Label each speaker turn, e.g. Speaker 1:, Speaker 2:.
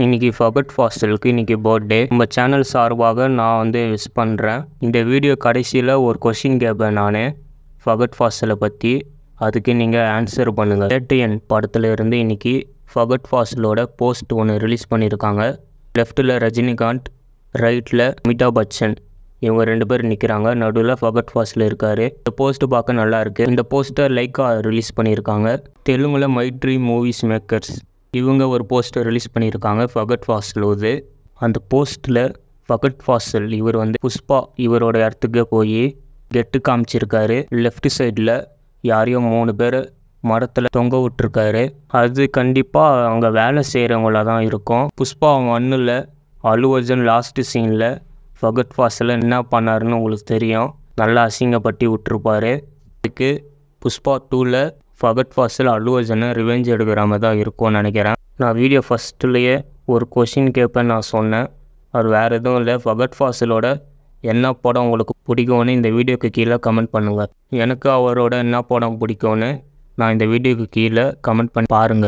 Speaker 1: இன்னைக்கு ஃபகத் ஃபாசிலுக்கு இன்னைக்கு பர்த்டே. நம்ம சேனல் சார்பாக நான் விஷ் பண்ணுறேன். இந்த வீடியோ கடைசியில் ஒரு கொஷின் கேட்பேன் நான் ஃபகத் ஃபாசிலை பற்றி. அதுக்கு நீங்கள் ஆன்சர் பண்ணுங்கள். வேட்டையன் படத்தில் இருந்து இன்னைக்கு ஃபகத் ஃபாசிலோட போஸ்ட் ஒன்று ரிலீஸ் பண்ணியிருக்காங்க. லெஃப்ட்டில் ரஜினிகாந்த், ரைட்டில் அமிதாப் பச்சன், இவங்க 2 பேர் நிற்கிறாங்க. நடுவில் ஃபகத் ஃபாசில் இருக்கார். இந்த போஸ்ட்டு பார்க்க நல்லா இருக்குது. இந்த போஸ்ட்டை லைக்கா ரிலீஸ் பண்ணியிருக்காங்க. தெலுங்கில் மைட்ரி மூவிஸ் மேக்கர்ஸ் இவங்க ஒரு போஸ்டர் ரிலீஸ் பண்ணியிருக்காங்க ஃபகத் ஃபாசிலோது. அந்த போஸ்ட்டில் ஃபகத் ஃபாசில் இவர் புஷ்பா இவரோட இடத்துக்கு போய் கெட்டு காமிச்சிருக்காரு. லெஃப்ட் சைடில் யாரையோ 3 பேர் மரத்தில் தொங்க விட்டுருக்காரு. அது கண்டிப்பாக அங்கே வேலை செய்கிறவங்கள தான் இருக்கும். புஷ்பா 1ல் அல்லு அர்ஜுன் லாஸ்ட் சீனில் ஃபகத் ஃபாசில் என்ன பண்ணாருன்னு உங்களுக்கு தெரியும். நல்லா அசிங்கப்பட்டி விட்டுருப்பாரு. அதுக்கு புஷ்பா 2ல் ஃபகத் ஃபாசில் அல்லு அர்ஜுனை ரிவெஞ்ச் எடுக்கிற மாதிரி தான் இருக்கும்னு நினைக்கிறேன். நான் வீடியோ ஃபஸ்ட்லேயே ஒரு கொஷின் கேட்பேன்னு நான் சொன்னேன். அது வேறு எதுவும் இல்லை. ஃபகத் ஃபாசிலோட என்ன படம் உங்களுக்கு பிடிக்கும்னு இந்த வீடியோக்கு கீழே கமெண்ட் பண்ணுங்கள். எனக்கு அவரோட என்ன படம் பிடிக்கும்னு நான் இந்த வீடியோக்கு கீழே கமெண்ட் பண்ணி பாருங்கள்.